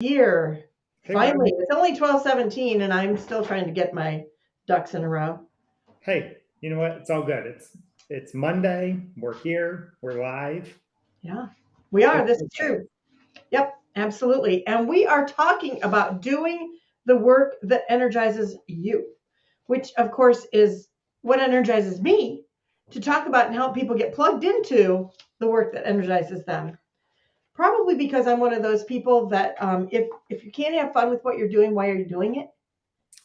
Here. Hey, Finally, Ron. it's only 12:17 and I'm still trying to get my ducks in a row. Hey, you know what? It's all good. It's Monday. We're here. We're live. Yeah, we are. It's This is okay. true. Yep, absolutely. And we are talking about doing the work that energizes you, which of course is what energizes me to talk about and help people get plugged into the work that energizes them. Probably because I'm one of those people that if you can't have fun with what you're doing, why are you doing it?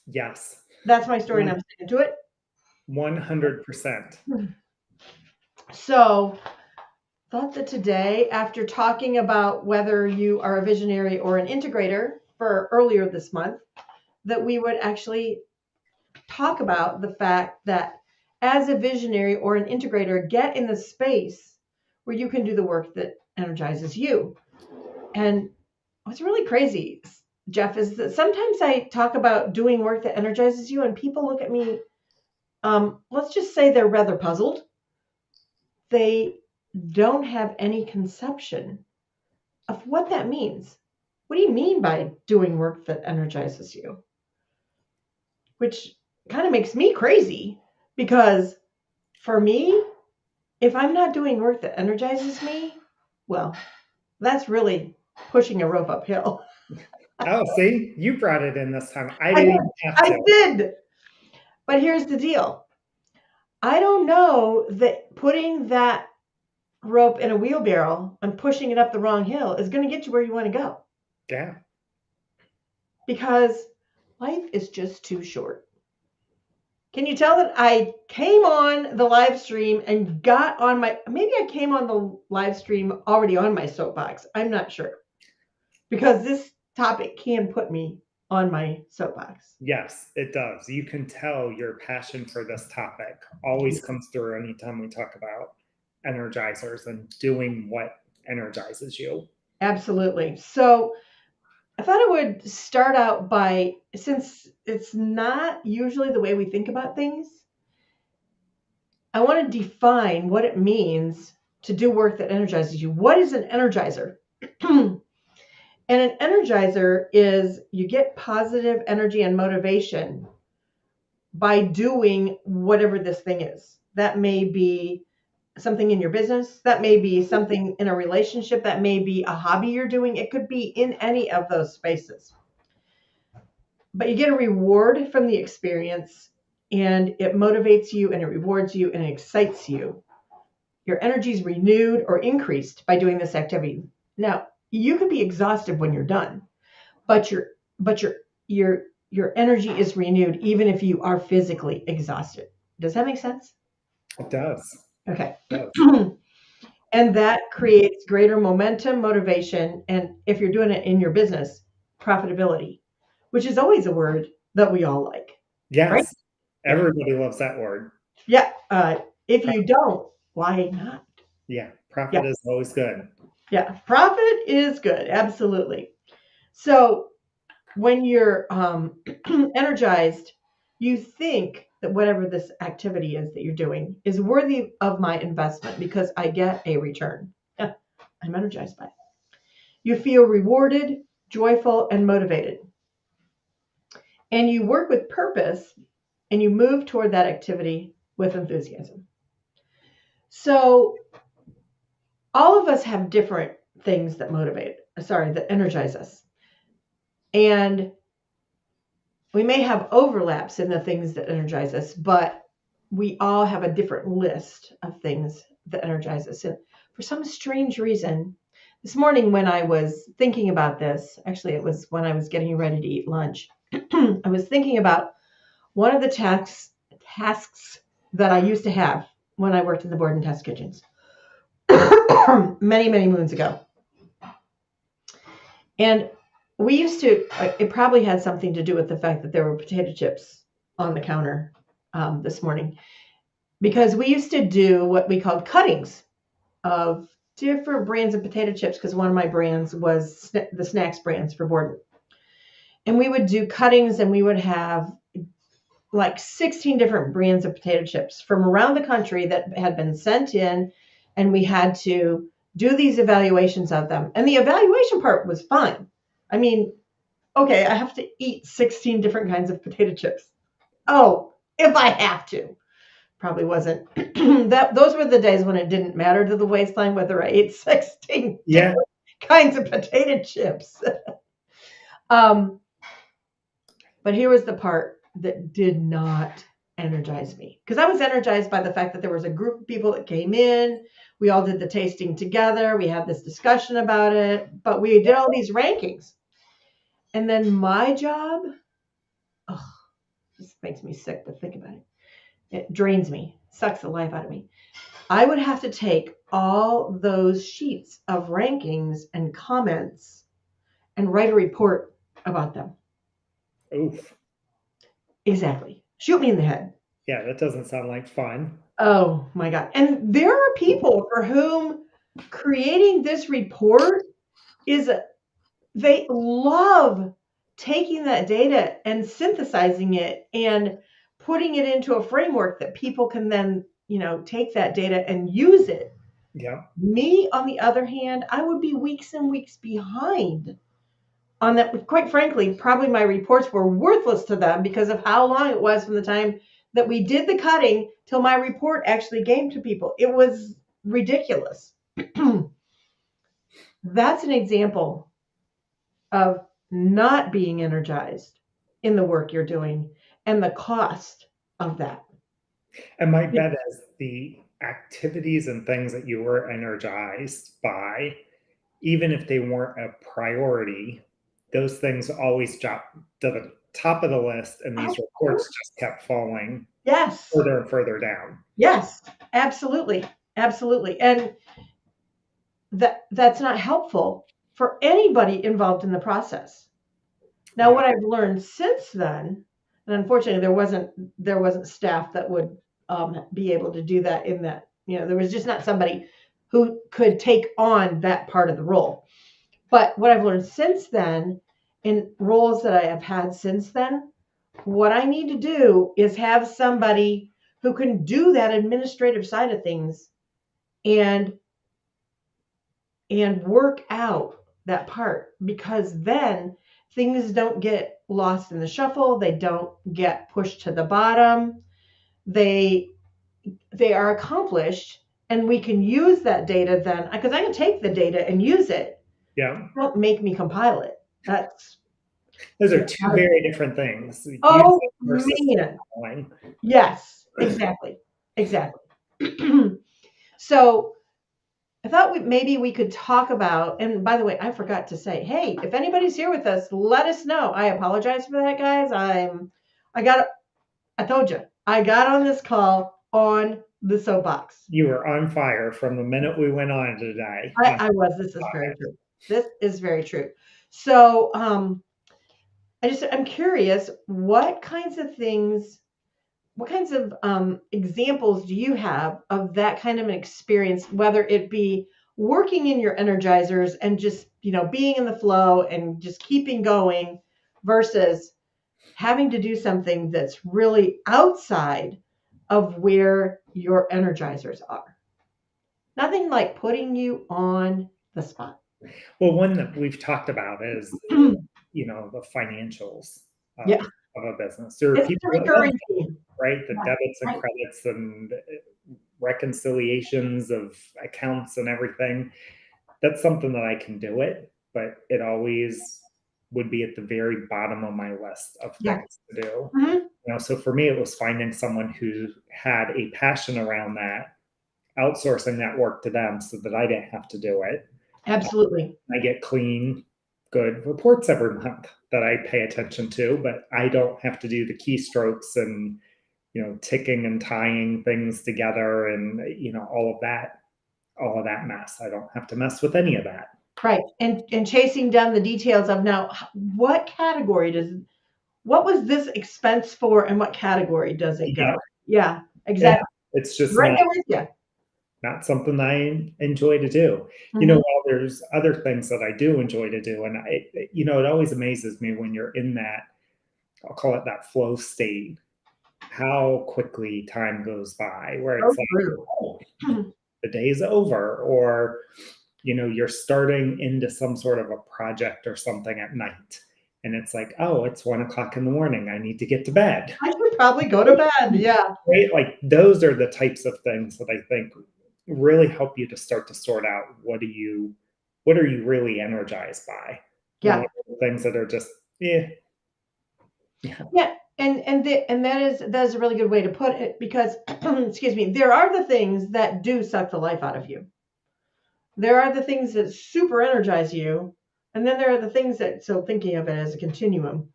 Yes, That's my story, and one I'm sticking to it. 100%. So thought that today, after talking about whether you are a visionary or an integrator for earlier this month, that we would actually talk about the fact that as a visionary or an integrator, get in the space where you can do the work that energizes you. And what's really crazy, Jeff, is that sometimes I talk about doing work that energizes you, and people look at me, let's just say they're rather puzzled. They don't have any conception of what that means. What do you mean by doing work that energizes you? Which kind of makes me crazy because for me, if I'm not doing work that energizes me, well, that's really pushing a rope uphill. Oh, see, you brought it in this time. I I didn't did. even have I to. did. But here's the deal. I don't know that putting that rope in a wheelbarrow and pushing it up the wrong hill is going to get you where you want to go Yeah, because life is just too short. Can you tell that I came on the live stream and got on maybe I came on the live stream already on my soapbox. I'm not sure because this topic can put me on my soapbox. yes, it does. You can tell your passion for this topic always comes through anytime we talk about energizers and doing what energizes you. Absolutely. So I thought I would start out by, since it's not usually the way we think about things, I want to define what it means to do work that energizes you. What is an energizer? And an energizer is you get positive energy and motivation by doing whatever this thing is. That may be something in your business, that may be something in a relationship, that may be a hobby you're doing. It could be in any of those spaces. But you get a reward from the experience, and it motivates you and it rewards you and it excites you. Your energy is renewed or increased by doing this activity. Now, you could be exhausted when you're done, but your your energy is renewed even if you are physically exhausted. Does that make sense? It does. Okay. It does. And that creates greater momentum, motivation, and if you're doing it in your business, profitability, which is always a word that we all like, right? Yes, Yeah. everybody loves that word. Yeah. If Pro- you don't, why not? yeah, Yeah. profit is always good. Yeah. Profit is good. Absolutely. So when you're energized, you think that whatever this activity is that you're doing is worthy of my investment because I get a return. Yeah, I'm energized by it. You feel rewarded, joyful, and motivated. And you work with purpose and you move toward that activity with enthusiasm. So all of us have different things that that energize us. And we may have overlaps in the things that energize us, but we all have a different list of things that energize us. And for some strange reason, this morning when I was thinking about this, actually, it was when I was getting ready to eat lunch, I was thinking about one of the tasks that I used to have when I worked in the board and test kitchens many, many moons ago. And we used to, it probably had something to do with the fact that there were potato chips on the counter this morning, because we used to do what we called cuttings of different brands of potato chips, because one of my brands was the snacks brands for Borden. And we would do cuttings and we would have like 16 different brands of potato chips from around the country that had been sent in, and we had to do these evaluations of them. And the evaluation part was fine. I mean, okay, I have to eat 16 different kinds of potato chips. Oh, if I have to. Probably wasn't. Those were the days when it didn't matter to the waistline whether I ate 16 Yeah. different kinds of potato chips. um, but here was the part that did not energize me, because I was energized by the fact that there was a group of people that came in. We all did the tasting together. We had this discussion about it, but we did all these rankings. And then my job, oh, this makes me sick to think about it. It drains me, sucks the life out of me. I would have to take all those sheets of rankings and comments and write a report about them. Oof. Exactly. Shoot me in the head. Yeah, that doesn't sound like fun. Oh my God. And there are people for whom creating this report is, they love taking that data and synthesizing it and putting it into a framework that people can then, take that data and use it. Yeah. Me, on the other hand, I would be weeks and weeks behind on that. Quite frankly, probably my reports were worthless to them because of how long it was from the time that we did the cutting till my report actually came to people. It was ridiculous. That's an example of not being energized in the work you're doing and the cost of that. And my bet is the activities and things that you were energized by, even if they weren't a priority, those things always dropped to the top of the list, and these reports just kept falling Yes. further and further down. Yes, absolutely. Absolutely. And that's not helpful for anybody involved in the process. Now, Yeah. what I've learned since then, and unfortunately there wasn't staff that would be able to do that in that, there was just not somebody who could take on that part of the role. But what I've learned since then, in roles that I have had since then, what I need to do is have somebody who can do that administrative side of things and work out that part, because then things don't get lost in the shuffle, they don't get pushed to the bottom, they are accomplished, and we can use that data then, because I can take the data and use it. Yeah. Don't make me compile it. That's Those are two very different things. Oh Using versus man. compiling. Yes, exactly. So I thought maybe we could talk about, and by the way, I forgot to say, hey, if anybody's here with us, let us know. I apologize for that, guys. I told you, I got on this call on the soapbox. You were on fire from the minute we went on today. I was. This is very true. This is very true. So I'm curious, what kinds of examples do you have of that kind of an experience, whether it be working in your energizers and just, being in the flow and just keeping going, versus having to do something that's really outside of where your energizers are? Nothing like putting you on the spot. Well, one that we've talked about is, the financials Yeah, of a business. There are it's people a that love recurring that, theme. right? The Yeah. debits and credits and reconciliations of accounts and everything. That's something that I can do it, but it always would be at the very bottom of my list of Yeah. things to do. Mhm. So for me, it was finding someone who had a passion around that, outsourcing that work to them so that I didn't have to do it. Absolutely. I get clean, good reports every month that I pay attention to, but I don't have to do the keystrokes and, ticking and tying things together and, all of that mess. I don't have to mess with any of that. Right. And chasing down the details of, now, what was this expense for, and what category does it go? Yeah. Yeah, Yeah. exactly. It's just Right there with you. not something I enjoy to do. Mhm. While there's other things that I do enjoy to do, and it always amazes me when you're in that, I'll call it that flow state, how quickly time goes by, where So it's like, true. oh, the day is over, or you're starting into some sort of a project or something at night. And it's like, oh, it's 1 o'clock in the morning. I need to get to bed. I should probably go to bed. Yeah. Right? Like those are the types of things that I think really help you to start to sort out what are you really energized by? And Yeah. what are the things that are just, yeah. Yeah. Yeah. And that is a really good way to put it because excuse me, there are the things that do suck the life out of you. There are the things that super energize you, and then there are the things that, so thinking of it as a continuum,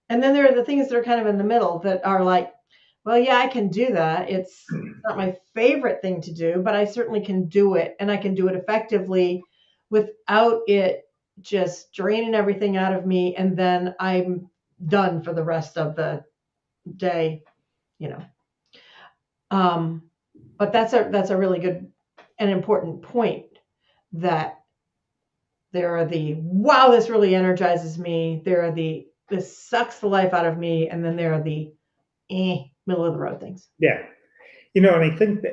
and then there are the things that are kind of in the middle that are like, well, yeah, I can do that. It's not my favorite thing to do, but I certainly can do it, and I can do it effectively without it just draining everything out of me, and then I'm done for the rest of the day, you know. But that's a really good and important point that there are the wow, this really energizes me. There are the this sucks the life out of me, and then there are the middle of the road things. Yeah. And I think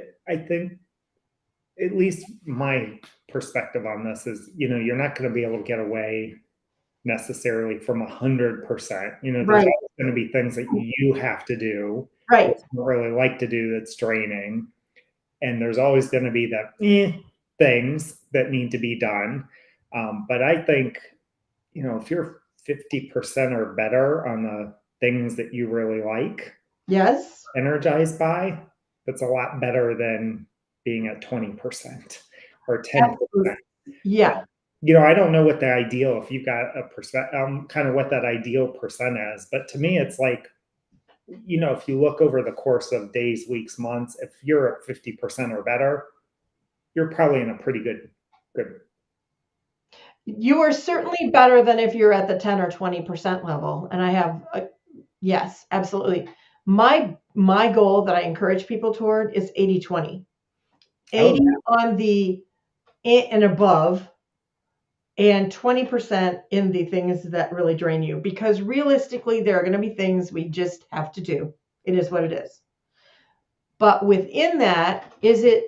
at least my perspective on this is, you're not going to be able to get away necessarily from 100%. There's Right, always going to be things that you have to do that right. you don't really like to do that's draining. And there's always going to be the things that need to be done. But I think, if you're 50% or better on the things that you really like, Yes, energized by, that's a lot better than being at 20% or 10%. absolutely. Yeah, I don't know what the ideal, if you've got a percent, kind of what that ideal percent is, but to me, it's like, if you look over the course of days, weeks, months, if you're at 50% or better, you're probably in a pretty good. you are certainly better than if you're at the 10 or 20% level. And I have, yes, absolutely. My goal that I encourage people toward is 80-20. Oh, 80 on the and above, and 20% in the things that really drain you. Because realistically, there are going to be things we just have to do. It is what it is. But within that, is it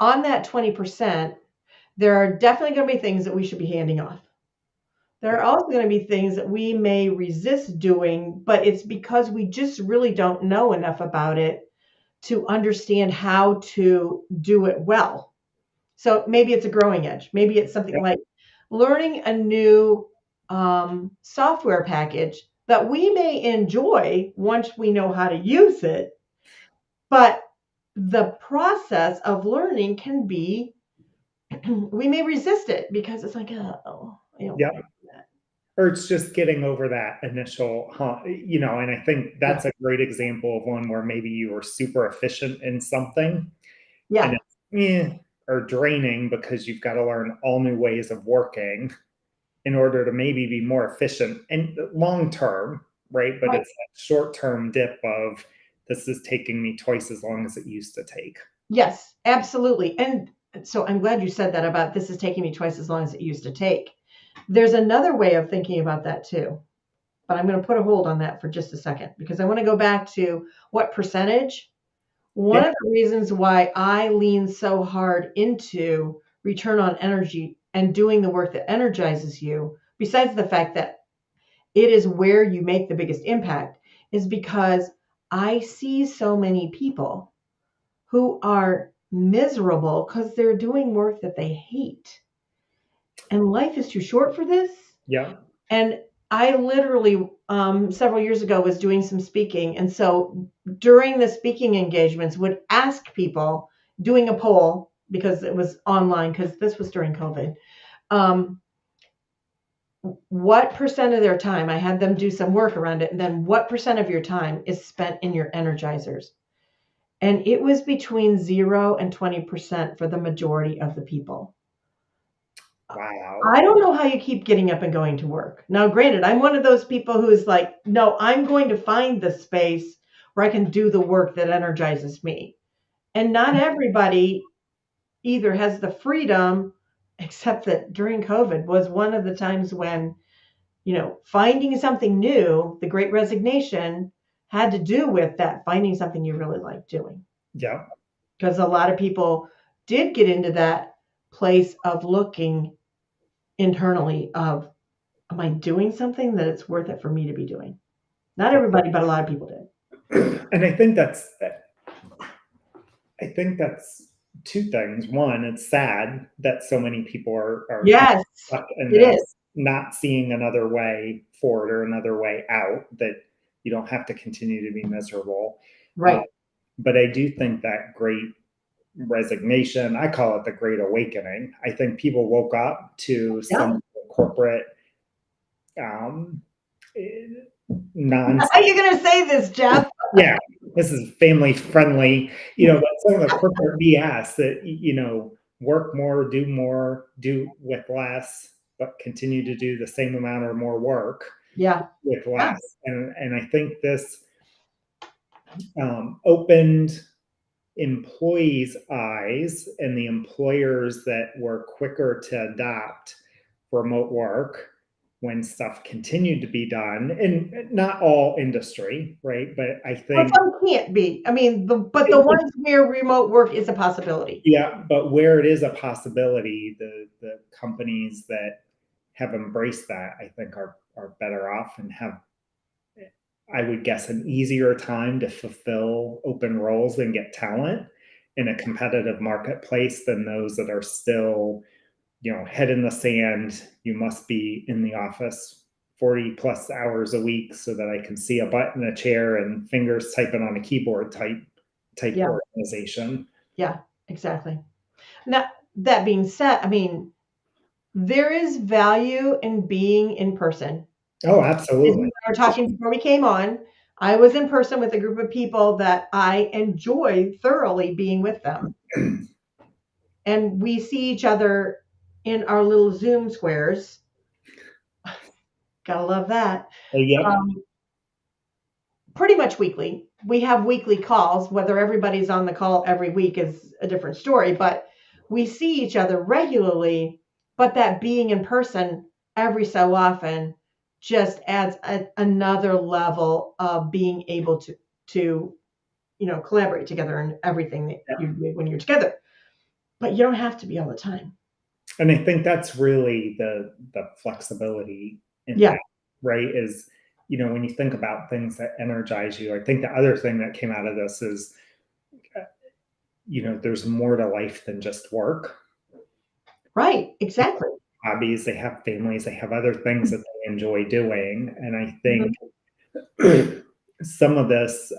on that 20%? There are definitely going to be things that we should be handing off. There are yeah, also going to be things that we may resist doing, but it's because we just really don't know enough about it to understand how to do it well. So maybe it's a growing edge. Maybe it's something yeah, like learning a new software package that we may enjoy once we know how to use it, but the process of learning can be, we may resist it because it's like, oh, I don't want yeah. to do that. Or it's just getting over that initial, and I think Yeah, that's a great example of one where maybe you were super efficient in something and yeah, it's or draining because you've got to learn all new ways of working in order to maybe be more efficient and long term, right? But right. it's that short term dip of this is taking me twice as long as it used to take. Yes, absolutely. And so I'm glad you said that about this is taking me twice as long as it used to take. There's another way of thinking about that too, but I'm going to put a hold on that for just a second because I want to go back to what percentage. One Yeah, of the reasons why I lean so hard into return on energy and doing the work that energizes you, besides the fact that it is where you make the biggest impact, is because I see so many people who are miserable because they're doing work that they hate. And life is too short for this. yeah, And I literally, several years ago, was doing some speaking. And so during the speaking engagements, would ask people, doing a poll, because it was online, because this was during COVID, um, what percent of their time, I had them do some work around it, and then what percent of your time is spent in your energizers? And it was between 0 and 20% for the majority of the people. wow, I don't know how you keep getting up and going to work. Now, granted, I'm one of those people who is like, no, I'm going to find the space where I can do the work that energizes me. And not everybody either has the freedom, except that during COVID was one of the times when, finding something new, the great resignation had to do with that, finding something you really like doing. yeah, Because a lot of people did get into that place of looking internally of, am I doing something that it's worth it for me to be doing? Not everybody, but a lot of people did. And I think that's two things. One, it's sad that so many people are kind of Yes, stuck in it is. this, not seeing another way forward or another way out, that you don't have to continue to be miserable. Uh, Right. but I do think that great resignation, I call it the great awakening. I think people woke up to Yeah. some corporate um, eh, nonsense. How are you going to say this, Jeff? Yeah, this is family friendly, but some of the corporate BS that, work more, do with less, but continue to do the same amount or more work Yeah. with Yeah. less. And I think this opened employees' eyes, and the employers that were quicker to adopt remote work when stuff continued to be done, and not all industry, right? But I Well, think, some can't be. I mean, but the ones where remote work is a possibility. yeah, but where it is a possibility, the companies that have embraced that, I think, are better off and have, I would guess, an easier time to fulfill open roles and get talent in a competitive marketplace than those that are still, head in the sand. You must be in the office 40 plus hours a week so that I can see a button, a chair, and fingers typing on a keyboard type Yeah. organization. Yeah, exactly. Now, that being said, I mean, there is value in being in person. Oh, As we absolutely. were talking before we came on, I was in person with a group of people that I enjoy thoroughly being with them. And we see each other in our little Zoom squares. Gotta love that. Yep. Um, pretty much weekly. We have weekly calls. Whether everybody's on the call every week is a different story, but we see each other regularly. But that being in person every so often just adds another level of being able to collaborate together in everything that you do when you're together. But you don't have to be all the time. And I think that's really the flexibility in Yeah, that, right? Is, when you think about things that energize you, I think the other thing that came out of this is, there's more to life than just work. right. Exactly. Hobbies, they have families, they have other things that they enjoy doing. And I think Mhm. some of this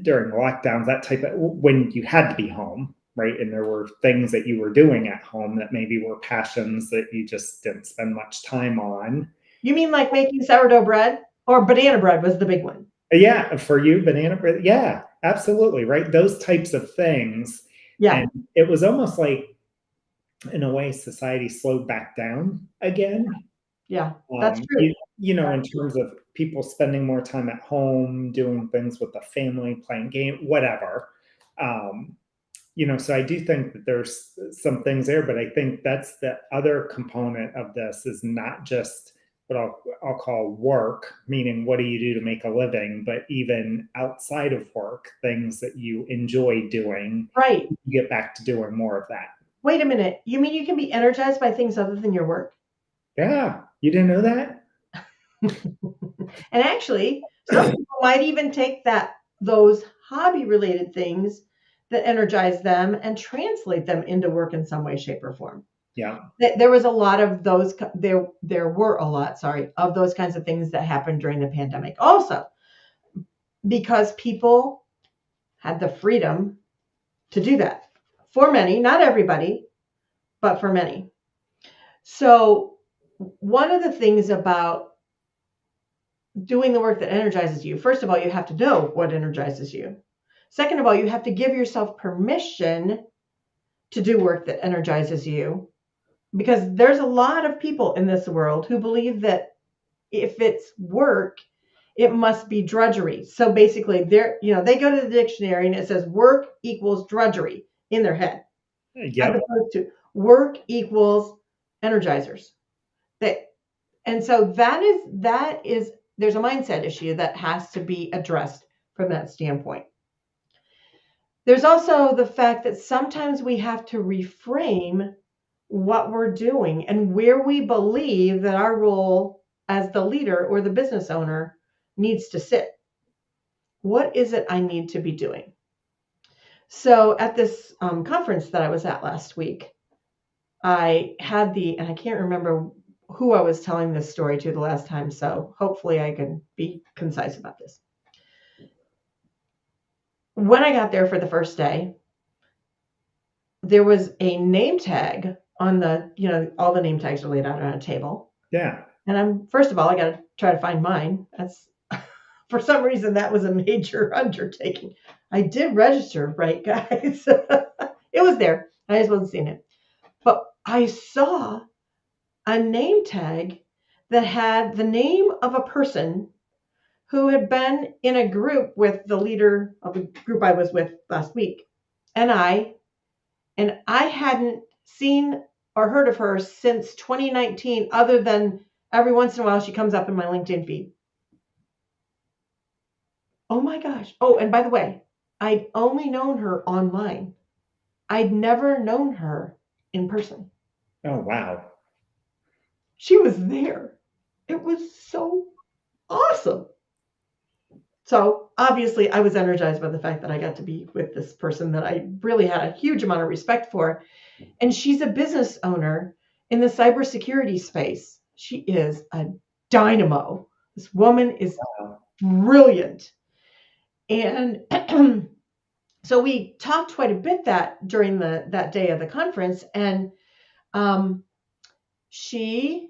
during lockdowns, that type of, when you had to be home, right? And there were things that you were doing at home that maybe were passions that you just didn't spend much time on. You mean like making sourdough bread or banana bread was the big one? Yeah, for you, banana bread. Yeah, absolutely. Right. Those types of things. Yeah, And it was almost like, in a way, society slowed back down again. yeah. That's true. In terms of people spending more time at home, doing things with the family, playing game, whatever. Um, so I do think that there's some things there, but I think that's the other component of this, is not just what I'll call work, meaning what do you do to make a living, but even outside of work, things that you enjoy doing, Right. you get back to doing more of that. Wait a minute. You mean you can be energized by things other than your work? Yeah, you didn't know that? And actually, some people might even take those hobby related things that energize them and translate them into work in some way, shape, or form. Yeah, There was a lot of those. There were a lot, sorry, of those kinds of things that happened during the pandemic. Also, because people had the freedom to do that. For many, not everybody, but for many. So, one of the things about doing the work that energizes you, first of all, you have to know what energizes you. Second of all, you have to give yourself permission to do work that energizes you, because there's a lot of people in this world who believe that if it's work, it must be drudgery. So basically, they go to the dictionary and it says work equals drudgery in their head, as yep. opposed to work equals energizers. That and so that is there's a mindset issue that has to be addressed from that standpoint. There's also the fact that sometimes we have to reframe what we're doing and where we believe that our role as the leader or the business owner needs to sit. What is it I need to be doing? So at this conference that I was at last week, I had and I can't remember who I was telling this story to the last time, so hopefully I can be concise about this. When I got there for the first day, there was a name tag on all the name tags are laid out on a table. Yeah. And first of all, I got to try to find mine. That's for some reason that was a major undertaking. I did register, right, guys? It was there. I just wasn't seeing it. But I saw a name tag that had the name of a person who had been in a group with the leader of the group I was with last week. And I hadn't seen or heard of her since 2019, other than every once in a while she comes up in my LinkedIn feed. Oh my gosh. Oh, and by the way, I'd only known her online. I'd never known her in person. Oh, wow. She was there. It was so awesome. So obviously I was energized by the fact that I got to be with this person that I really had a huge amount of respect for. And she's a business owner in the cybersecurity space. She is a dynamo. This woman is brilliant. And so we talked quite a bit during that day of the conference. And she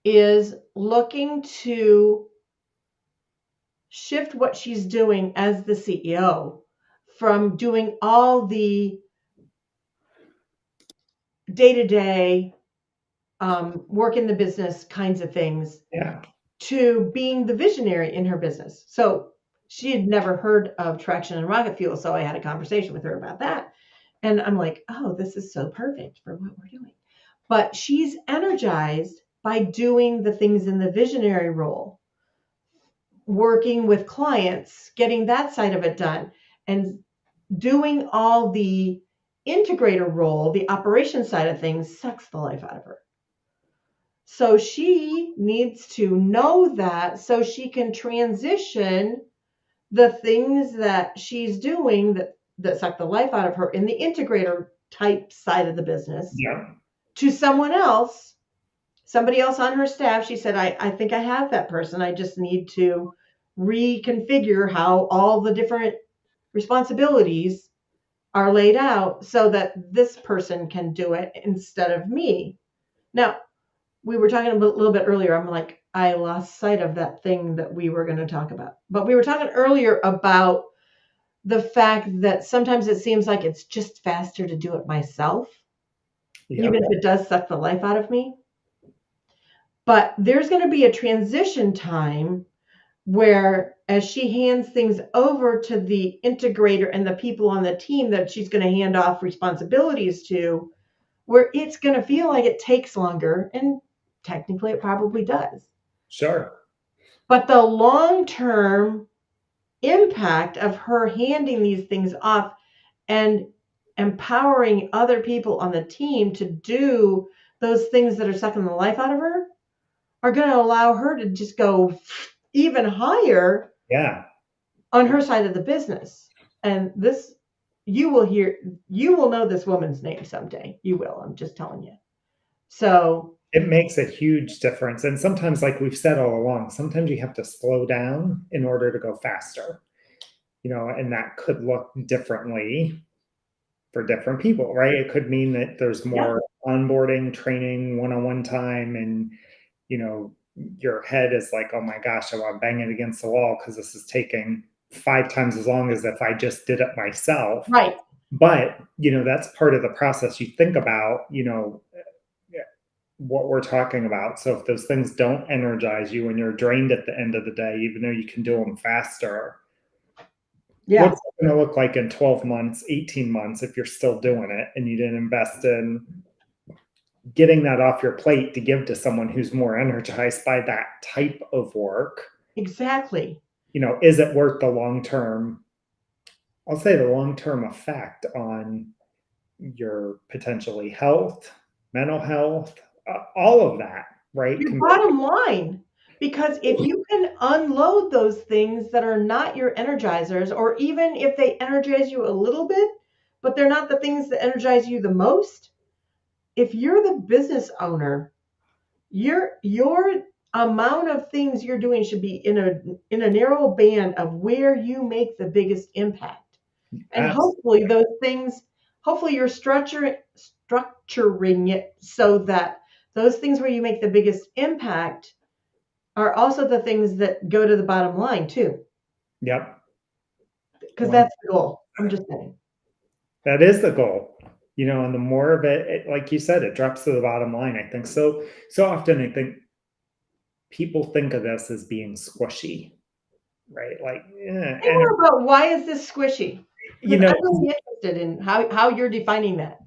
is looking to shift what she's doing as the CEO from doing all the day-to-day work in the business kinds of things to being the visionary in her business. So she had never heard of traction and rocket fuel. So I had a conversation with her about that. And I'm like, oh, this is so perfect for what we're doing. But she's energized by doing the things in the visionary role, working with clients, getting that side of it done, and doing all the integrator role, the operation side of things, sucks the life out of her. So she needs to know that so she can transition the things that she's doing that suck the life out of her in the integrator type side of the business to somebody else on her staff. She said, I think I have that person. I just need to reconfigure how all the different responsibilities are laid out so that this person can do it instead of me. Now, we were talking a little bit earlier. I'm like, I lost sight of that thing that we were going to talk about. But we were talking earlier about the fact that sometimes it seems like it's just faster to do it myself, even if it does suck the life out of me. But there's going to be a transition time where, as she hands things over to the integrator and the people on the team that she's going to hand off responsibilities to, where it's going to feel like it takes longer, and technically it probably does. Sure. But the long-term impact of her handing these things off and empowering other people on the team to do those things that are sucking the life out of her are going to allow her to just go even higher on her side of the business. And this, you will know this woman's name someday. You will. I'm just telling you. So it makes a huge difference. And sometimes, like we've said all along, sometimes you have to slow down in order to go faster, and that could look differently for different people, right? It could mean that there's more onboarding, training, one-on-one time, and, your head is like, oh my gosh, I want to bang it against the wall because this is taking 5 times as long as if I just did it myself. Right. But, that's part of the process. You think about, what we're talking about. So if those things don't energize you and you're drained at the end of the day, even though you can do them faster, what's it going to look like in 12 months, 18 months if you're still doing it and you didn't invest in getting that off your plate to give to someone who's more energized by that type of work? Exactly. Is it worth the long-term, I'll say the long-term effect on your potentially health, mental health, all of that, right? Your bottom line. Because if you can unload those things that are not your energizers, or even if they energize you a little bit, but they're not the things that energize you the most, if you're the business owner, your amount of things you're doing should be in a narrow band of where you make the biggest impact. And hopefully Absolutely. those things, hopefully you're structuring it so that those things where you make the biggest impact are also the things that go to the bottom line too, Yep. because One, that's the goal. I'm just saying. that is the goal. And the more of like you said, it drops to the bottom line. I think so often I think people think of this as being squishy, right? Like, yeah, Say more about why is this squishy? you Because know, I'm really interested in how you're defining that.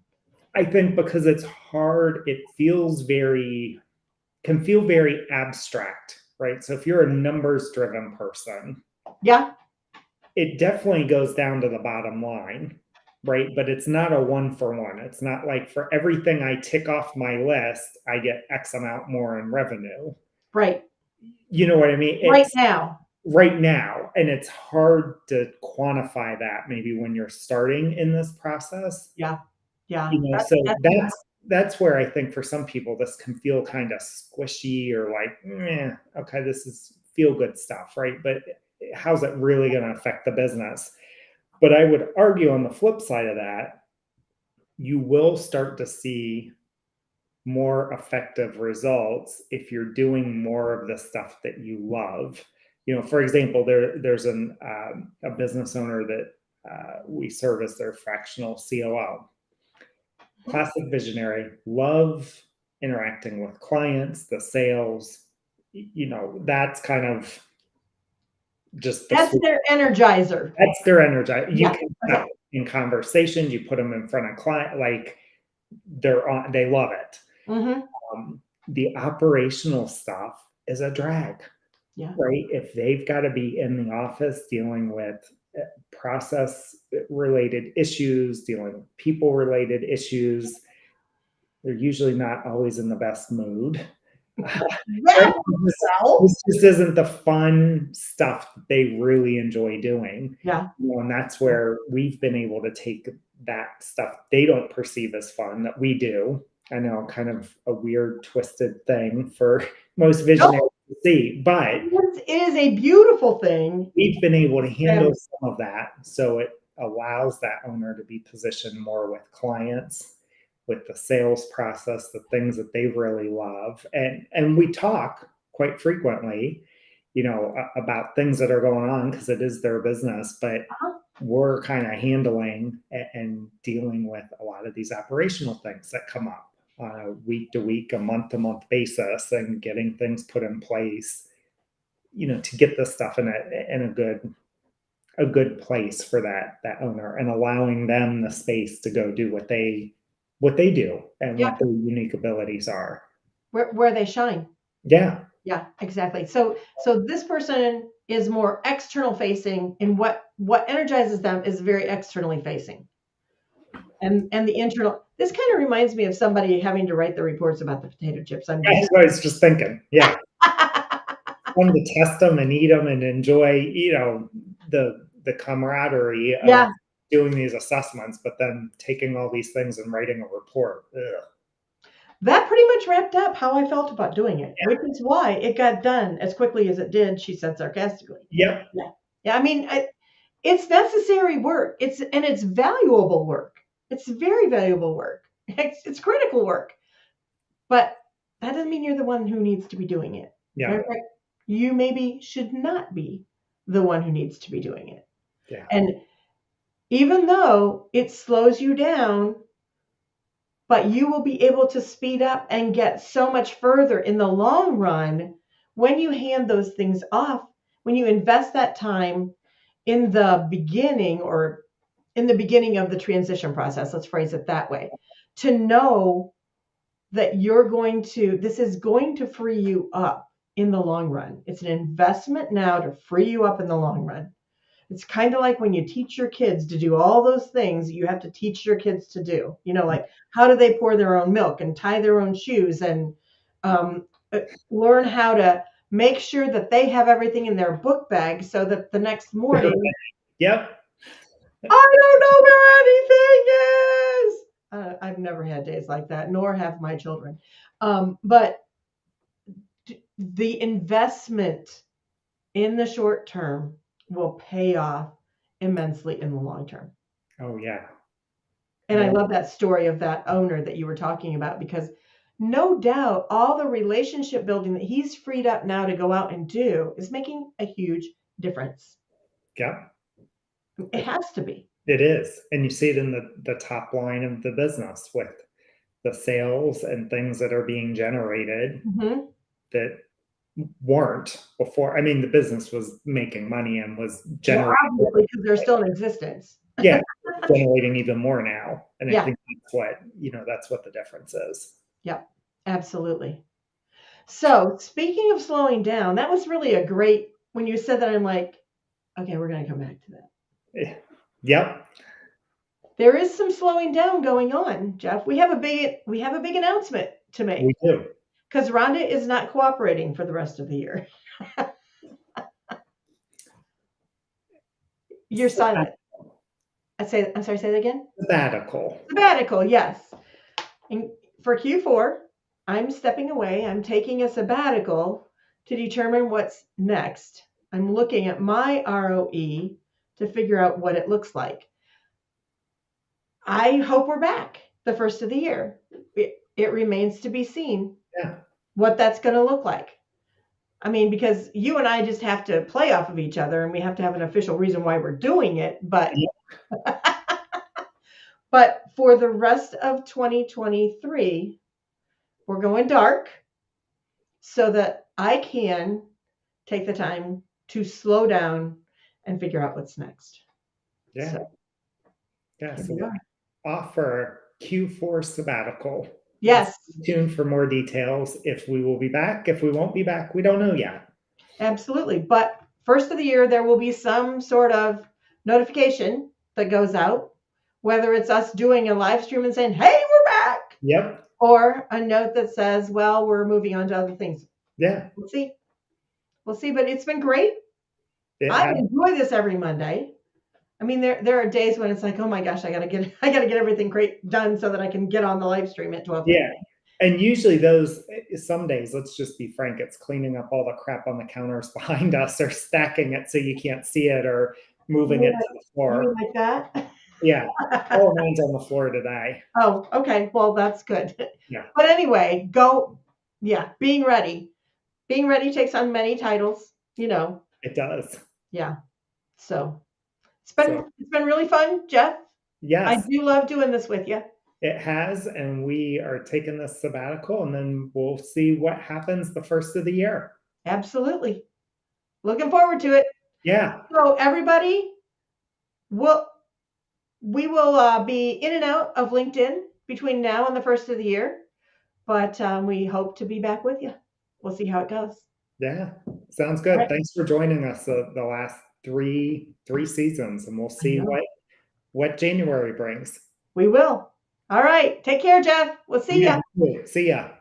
I think because it's hard, can feel very abstract, right? So if you're a numbers driven person, Yeah, it definitely goes down to the bottom line, right? But it's not a one for one. It's not like for everything I tick off my list, I get X amount more in revenue. right. You know what I mean? Right It's now. right now, and it's hard to quantify that maybe when you're starting in this process. Yeah, yeah. So That's that's where I think for some people this can feel kind of squishy or like, okay, this is feel good stuff, right? But how's it really going to affect the business? But I would argue on the flip side of that, you will start to see more effective results if you're doing more of the stuff that you love. For example, there's a business owner that we serve as their fractional COO. Classic visionary, love interacting with clients, the sales. That's kind of just the that's sweet. their energizer. That's their energy. You Yeah. can Okay. tell in conversations, you put them in front of client, like they love it. Mm-hmm. The operational stuff is a drag, Yeah. right? If they've got to be in the office dealing with process related issues, dealing with people related issues, they're usually not always in the best mood. Yeah. Right? So. This just isn't the fun stuff that they really enjoy doing. Yeah. And that's where we've been able to take that stuff they don't perceive as fun that we do. I know, kind of a weird, twisted thing for most visionaries No, to see, but this is a beautiful thing. we've been able to Um, handle some of that. So it allows that owner to be positioned more with clients, with the sales process, the things that they really love. And we talk quite frequently, about things that are going on because it is their business, but we're kind of handling and dealing with a lot of these operational things that come up on a week to week, a month to month basis, and getting things put in place, to get this stuff in a good place for that owner and allowing them the space to go do what they do and yeah, what their unique abilities are. where they shine. Yeah. Yeah, exactly. So this person is more external facing, and what energizes them is very externally facing. And the internal. This kind of reminds me of somebody having to write the reports about the potato chips. I'm just. That's what I was just thinking. Yeah. Fun to test them and eat them and enjoy, the camaraderie of Yeah, doing these assessments, but then taking all these things and writing a report. Ugh. that pretty much wrapped up how I felt about doing it, which is why it got done as quickly as it did, she said sarcastically. Yep. Yeah. Yeah, I mean, it's necessary work. It's valuable work. It's very valuable work. It's critical work. But that doesn't mean you're the one who needs to be doing it. Yeah. Matter of fact, you maybe should not be the one who needs to be doing it. Yeah. And even though it slows you down, but you will be able to speed up and get so much further in the long run when you hand those things off, when you invest that time in the beginning or in the beginning of the transition process, let's phrase it that way, to know that this is going to free you up in the long run. It's an investment now to free you up in the long run. It's kind of like when you teach your kids to do all those things you have to teach your kids to do. Like how do they pour their own milk and tie their own shoes and um, learn how to make sure that they have everything in their book bag so that the next morning Yep. I don't know where anything is. I've never had days like that, nor have my children. But the investment in the short term will pay off immensely in the long term. Oh, yeah. And I love that story of that owner that you were talking about, because no doubt all the relationship building that he's freed up now to go out and do is making a huge difference. Yep. It has to be. It is. And you see it in the top line of the business with the sales and things that are being generated Mm-hmm. that weren't before. I mean, the business was making money and was Well, generating. obviously, because they're still in existence. Yeah, generating even more now. And I Yeah. think that's what the difference is. Yep, absolutely. So speaking of slowing down, that was really a great, when you said that, I'm like, okay, we're going to come back to that. Yep. There is some slowing down going on, Jeff. We have a big announcement to make. We do. Because Rhonda is not cooperating for the rest of the year. You're silent. I'm sorry, say that again? Sabbatical, yes. And for Q4, I'm stepping away. I'm taking a sabbatical to determine what's next. I'm looking at my ROE to figure out what it looks like. I hope we're back the first of the year. It remains to be seen what that's going to look like. I mean, because you and I just have to play off of each other and we have to have an official reason why we're doing it. But but for the rest of 2023, we're going dark so that I can take the time to slow down and figure out what's next. Yeah. So, So we'll offer Q4 sabbatical. Yes. Stay tuned for more details. If we will be back, if we won't be back, we don't know yet. Absolutely. But first of the year, there will be some sort of notification that goes out, whether it's us doing a live stream and saying, hey, we're back. Yep. Or a note that says, well, we're moving on to other things. Yeah. We'll see. But it's been great. I enjoy this every Monday. I mean, there are days when it's like, oh my gosh, I gotta get everything great done so that I can get on the live stream at 12. Yeah. And usually some days, let's just be frank, it's cleaning up all the crap on the counters behind us or stacking it so you can't see it or moving it to the floor. You like that? Yeah. All mine's on the floor today. Oh, okay. Well, that's good. Yeah. But anyway, being ready. Being ready takes on many titles, It does. Yeah. So it's been really fun, Jeff. Yes. I do love doing this with you. It has, and we are taking this sabbatical, and then we'll see what happens the first of the year. Absolutely. Looking forward to it. Yeah. So everybody, we will be in and out of LinkedIn between now and the first of the year, but we hope to be back with you. We'll see how it goes. Yeah, sounds good. Right. Thanks for joining us the last three seasons, and we'll see what January brings. We will. All right. Take care, Jeff. We'll see ya. See ya.